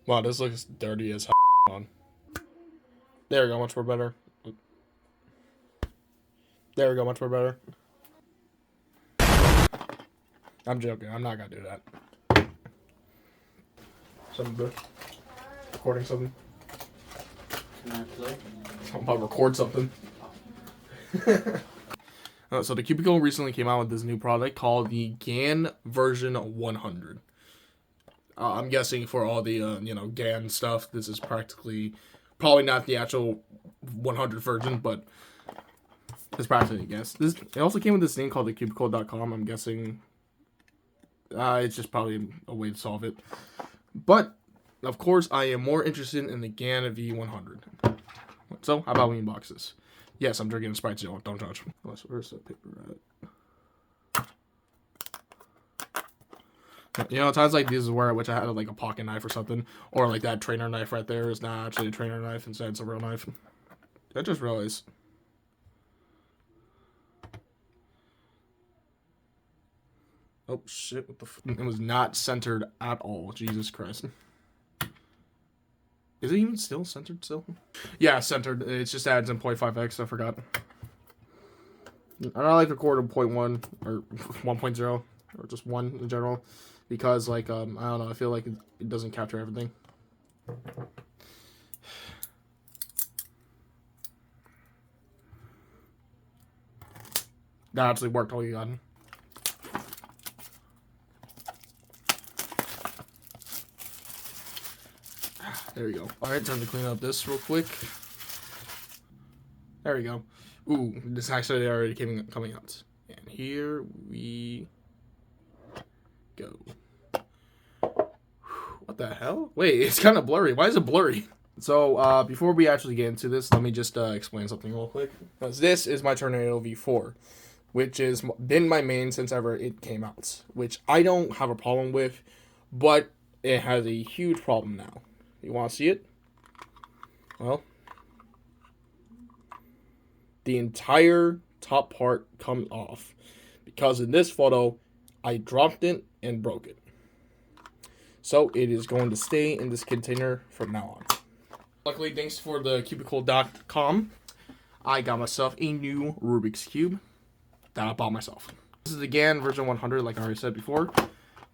Wow, this looks dirty as hell. There we go, much more better. There we go, much more better. I'm joking, I'm not gonna do that. Something good. Recording something. Can I play? I'm about to record something. So the Cubicle recently came out with this new product called the GanV100. I'm guessing for all the GAN stuff, this is probably not the actual 100 version, but it's practically a guess. It also came with this thing called the cubicle.com. I'm guessing it's just probably a way to solve it. But of course, I am more interested in the GanV100. So how about we unbox this? Yes, I'm drinking a Sprite Zero. Don't judge. Where's the paper at? You know, times like these is where I wish I had like a pocket knife or something, or like that trainer knife right there is not actually a trainer knife, instead it's a real knife. I just realized. Oh shit! What the? It was not centered at all. Jesus Christ. Is it even still centered still? Yeah, centered. It's just adds in 0.5x. I forgot. I don't like recording 0.1 or 1.0 or just 1 in general, because like I don't know, I feel like it doesn't capture everything. That actually worked. All you got. There we go. Alright, time to clean up this real quick. There we go. Ooh, this actually already coming out. And here we go. What the hell? Wait, it's kind of blurry. Why is it blurry? So, before we actually get into this, let me just explain something real quick. Because this is my Tornado V4, which has been my main since ever it came out. Which I don't have a problem with, but it has a huge problem now. You want to see it? Well, the entire top part comes off because in this photo, I dropped it and broke it. So it is going to stay in this container from now on. Luckily, thanks for the cubicle.com, I got myself a new Rubik's Cube that I bought myself. This is the GanV100, like I already said before.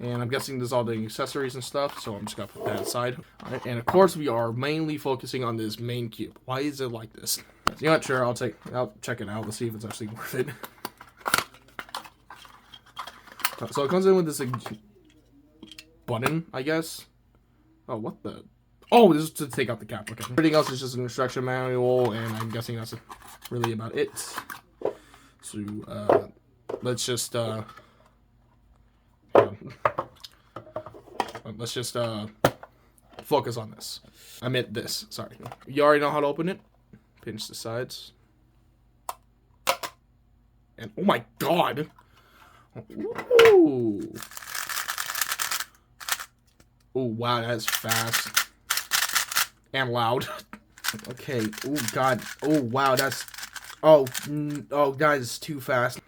And I'm guessing there's all the accessories and stuff, so I'm just going to put that aside. Alright, and of course, we are mainly focusing on this main cube. Why is it like this? You're not sure, I'll check it out. Let's see if it's actually worth it. So it comes in with this button, I guess. Oh, what the? Oh, this is to take out the cap. Okay. Everything else is just an instruction manual, and I'm guessing that's really about it. So, let's just, focus on this. I meant this, sorry. You already know how to open it. Pinch the sides. And oh my god! Ooh! Oh wow, that's fast. And loud. Okay, oh god. Oh wow, that's... Oh, guys, it's too fast.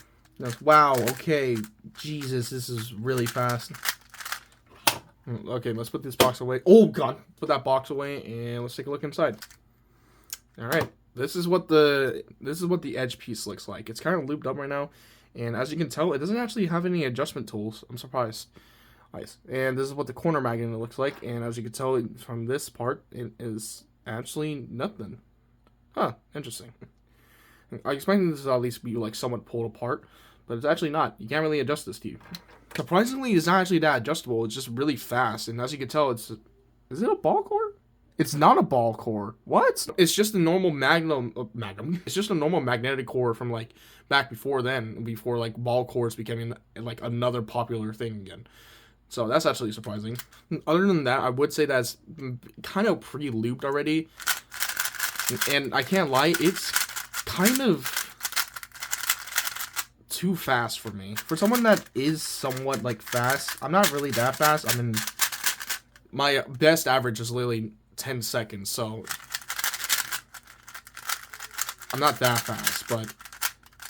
Wow, okay. Jesus, this is really fast. Okay, let's put this box away. Oh god, put that box away and let's take a look inside. All right, this is what the edge piece looks like. It's kind of looped up right now, and as you can tell, it doesn't actually have any adjustment tools. I'm surprised. Nice. And this is what the corner magnet looks like, and as you can tell from this part, it is actually nothing. Huh, interesting. I expected this to at least be like somewhat pulled apart, but it's actually not. You can't really adjust this to you. Surprisingly, it's not actually that adjustable. It's just really fast, and as you can tell, is it a ball core? It's not a ball core. What? It's just a normal magnum. It's just a normal magnetic core from like back before then, before like ball cores becoming like another popular thing again. So that's actually surprising. Other than that, I would say that's kind of pre-looped already, and I can't lie, it's kind of too fast for me. For someone that is somewhat like fast, I'm not really that fast. I mean, my best average is literally 10 seconds, so I'm not that fast, but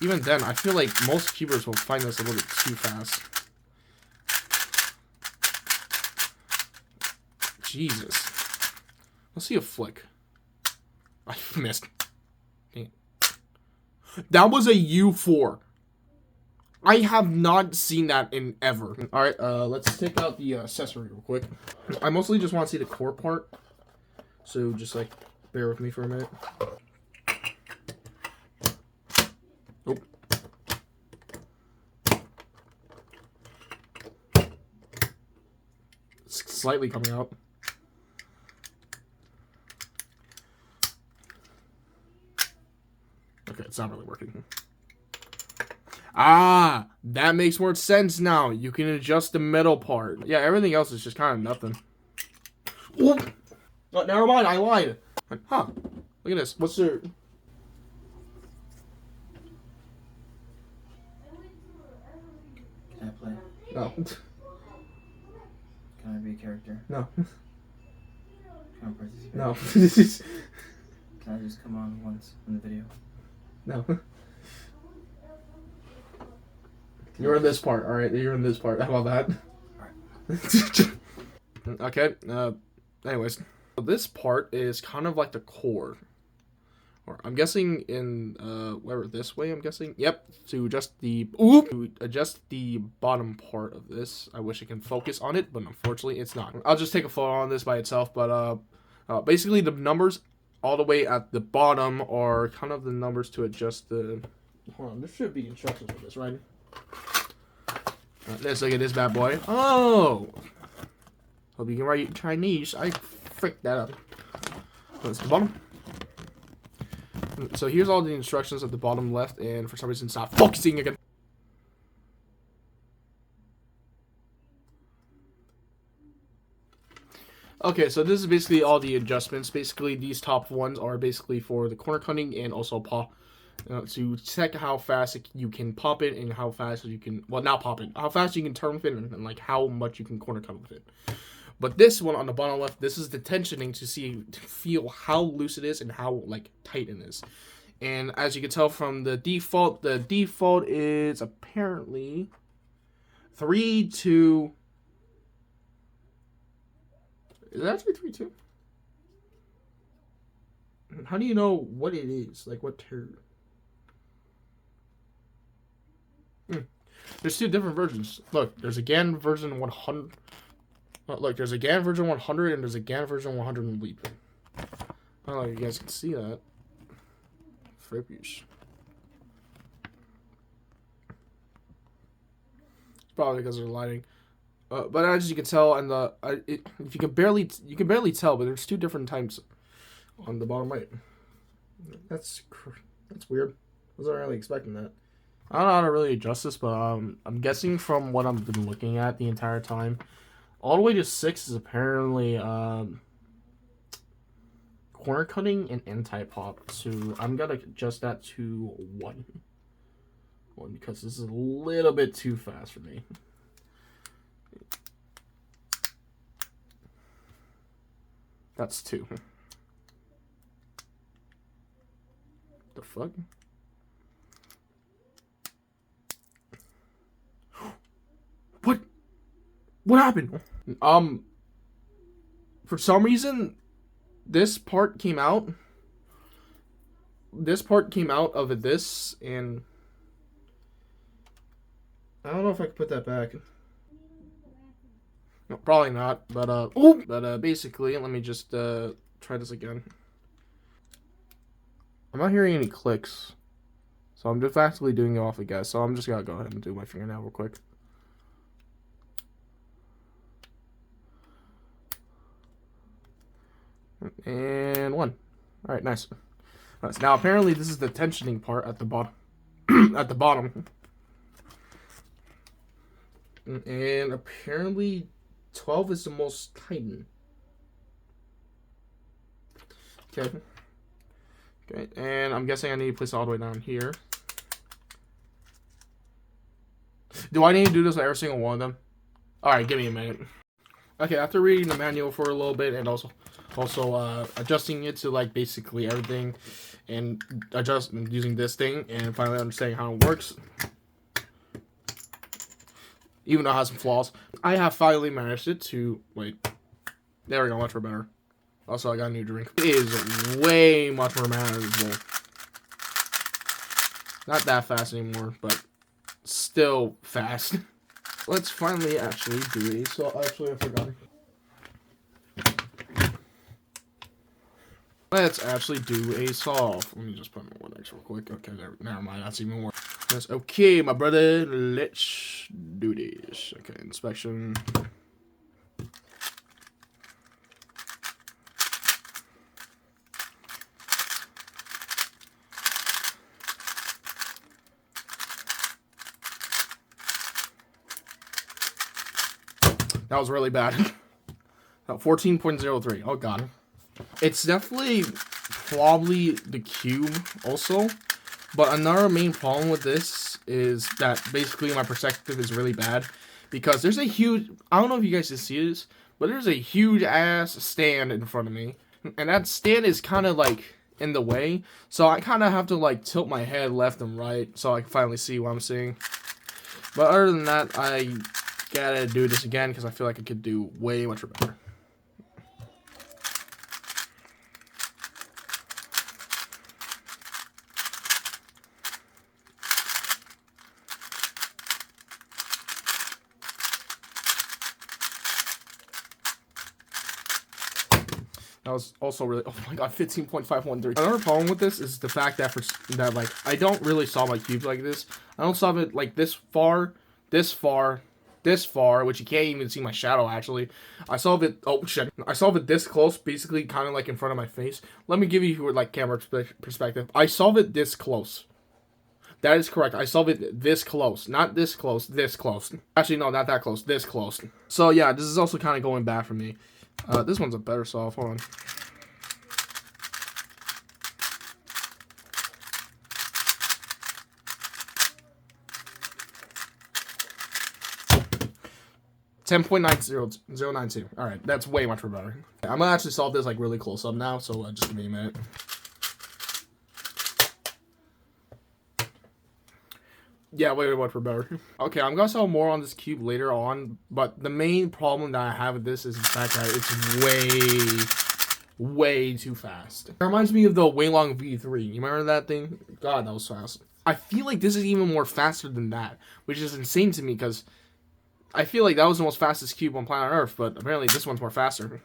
even then, I feel like most cubers will find this a little bit too fast. Jesus. Let's see a flick. I missed. Dang it. That was a U4. I have not seen that in ever. Alright, let's take out the accessory real quick. I mostly just want to see the core part. So just like bear with me for a minute. Oh. It's slightly coming out. Okay, it's not really working. Ah, that makes more sense now. You can adjust the metal part. Yeah, everything else is just kind of nothing. Oh, never mind, I lied. Huh. Look at this. What's the... Can I play? No. Can I be a character? No. Can I participate? No. Can I just come on once in the video? No. You're in this part, alright? You're in this part. How about that? Alright. Okay, anyways. This part is kind of like the core. Or I'm guessing in, whatever, this way, I'm guessing? Yep, to adjust the, to adjust the bottom part of this. I wish I can focus on it, but unfortunately it's not. I'll just take a photo on this by itself, but, basically the numbers all the way at the bottom are kind of the numbers to adjust the, hold on, there should be instructions for this, right? Let's look at this bad boy. Oh! Hope you can write Chinese. I fricked that up. That's the bottom. So here's all the instructions at the bottom left, and for some reason it's not focusing again. Okay, so this is basically all the adjustments. Basically, these top ones are basically for the corner cutting and also pop. To check how fast you can pop it and how fast you can, well, not pop it, how fast you can turn with it and like how much you can corner cut with it. But this one on the bottom left, this is the tensioning to feel how loose it is and how like tight it is. And as you can tell from the default is apparently 3 2. Is it actually 3 2? How do you know what it is? Like what tier? There's two different versions. Look, there's a GAN version 100. Look, there's a GAN version 100 and there's a GAN version 100 Leap. I don't know if you guys can see that. Frippies. It's probably because of the lighting. But as you can tell, and if you can barely tell, but there's two different types on the bottom right. That's weird. I wasn't really expecting that. I don't know how to really adjust this, but I'm guessing from what I've been looking at the entire time, all the way to 6 is apparently corner cutting and anti-pop. So I'm gonna adjust that to 1 because this is a little bit too fast for me. That's 2. The fuck? What happened? For some reason, this part came out. This part came out of this, and I don't know if I can put that back. No, probably not. But basically, let me just try this again. I'm not hearing any clicks, so I'm just actually doing it off a guess. So I'm just gonna go ahead and do my fingernail real quick. And 1. All right, nice. So now apparently this is the tensioning part at the bottom. At the bottom. And apparently 12 is the most tightened. Okay. Okay, and I'm guessing I need to place it all the way down here. Do I need to do this with every single one of them? All right, give me a minute. Okay, after reading the manual for a little bit and also adjusting it to like basically everything and using this thing and finally understanding how it works, even though it has some flaws, I have finally managed it to, wait, there we go, much better. Also, I got a new drink. It is way much more manageable. Not that fast anymore, but still fast. Let's finally actually do it. So actually, I forgot. Let's actually do a solve. Let me just put my one X real quick. Okay, never mind. That's even worse. Yes, okay, my brother. Let's do this. Okay, inspection. That was really bad. 14.03. Oh god. It's definitely probably the cube also. But another main problem with this is that basically my perspective is really bad. Because there's a huge, I don't know if you guys can see this, but there's a huge ass stand in front of me. And that stand is kind of like in the way. So I kind of have to like tilt my head left and right so I can finally see what I'm seeing. But other than that, I gotta do this again because I feel like I could do way much better. That was also really, oh my god, 15.513. Another problem with this is the fact that like I don't really solve my cubes like this. I don't solve it like this far, this far, this far, which you can't even see my shadow actually. I solve it, oh shit. I solve it this close, basically kind of like in front of my face. Let me give you like camera perspective. I solve it this close. That is correct. I solve it this close. Not this close, this close. Actually, no, not that close, this close. So yeah, this is also kind of going bad for me. This one's a better solve. Hold on. $10.90092. All right, that's way much better. I'm gonna actually solve this like really close up now, so just give me a minute. Yeah, way much better. Okay, I'm gonna solve more on this cube later on, but the main problem that I have with this is the fact that it's way too fast. It reminds me of the Waylong V3. You remember that thing? God, that was fast. I feel like this is even more faster than that, which is insane to me because I feel like that was the most fastest cube on planet Earth, but apparently this one's more faster.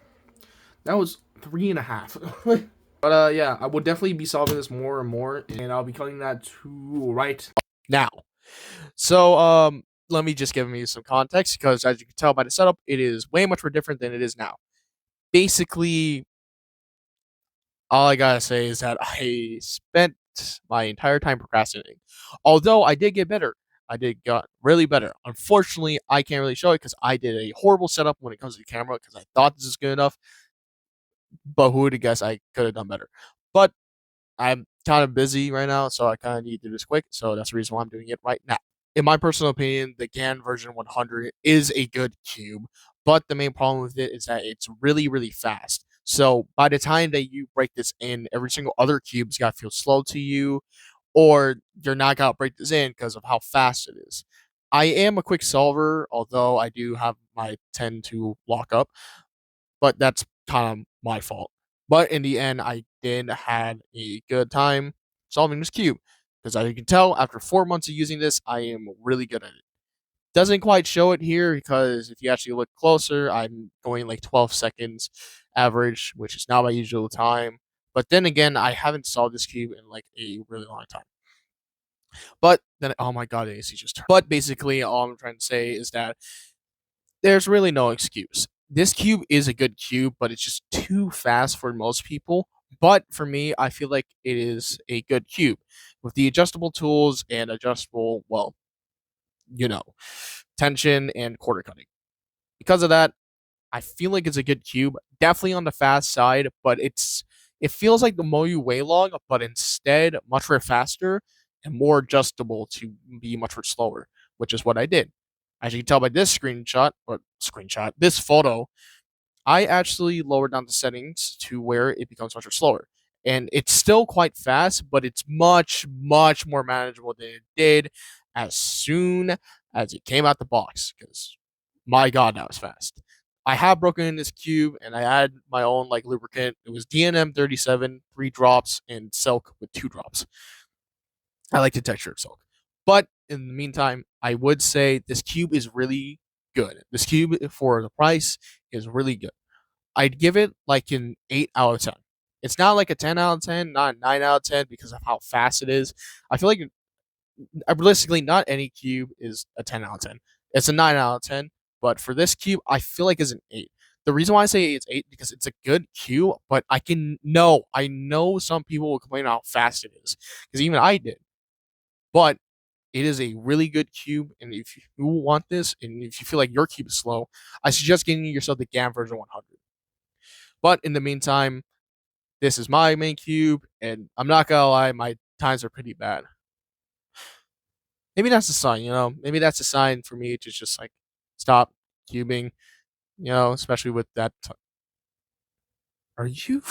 That was 3.5. But yeah, I will definitely be solving this more and more, and I'll be cutting that to right now. So let me just give me some context because as you can tell by the setup, it is way much more different than it is now. Basically, all I gotta say is that I spent my entire time procrastinating. Although I did get better. I did got really better. Unfortunately, I can't really show it because I did a horrible setup when it comes to the camera because I thought this is good enough. But who would have guessed I could have done better? But I'm kind of busy right now, so I kind of need to do this quick. So that's the reason why I'm doing it right now. In my personal opinion, the GAN version 100 is a good cube, but the main problem with it is that it's really, really fast. So by the time that you break this in, every single other cube's got to feel slow to you, or you're not going to break this in because of how fast it is. I am a quick solver, although I do have my tend to lock up, but that's kind of my fault. But in the end, I did had a good time solving this cube because as you can tell, after 4 months of using this, I am really good at it. Doesn't quite show it here because if you actually look closer, I'm going like 12 seconds average, which is not my usual time. But then again, I haven't solved this cube in like a really long time. But then, oh my god, the AC just turned. But basically, all I'm trying to say is that there's really no excuse. This cube is a good cube, but it's just too fast for most people. But for me, I feel like it is a good cube with the adjustable tools and adjustable, well, you know, tension and quarter cutting. Because of that, I feel like it's a good cube. Definitely on the fast side, but it feels like the Moyu Waylog, but instead much more faster and more adjustable to be much more slower, which is what I did. As you can tell by this this photo, I actually lowered down the settings to where it becomes much more slower. And it's still quite fast, but it's much, much more manageable than it did as soon as it came out the box. Because my god, that was fast. I have broken in this cube and I add my own like lubricant. It was DNM 37, 3 drops, and silk with 2 drops. I like the texture of silk. But in the meantime, I would say this cube is really good. This cube for the price is really good. I'd give it like an 8 out of 10. It's not like a 10 out of 10, not a 9 out of 10 because of how fast it is. I feel like realistically, not any cube is a 10 out of 10. It's a 9 out of 10. But for this cube, I feel like it's an 8. The reason why I say it's 8 because it's a good cube, but I know some people will complain how fast it is because even I did. But it is a really good cube, and if you want this, and if you feel like your cube is slow, I suggest getting yourself the GAN version 100. But in the meantime, this is my main cube, and I'm not gonna lie, my times are pretty bad. Maybe that's a sign, Maybe that's a sign for me to just like stop cubing, especially with that. Are you?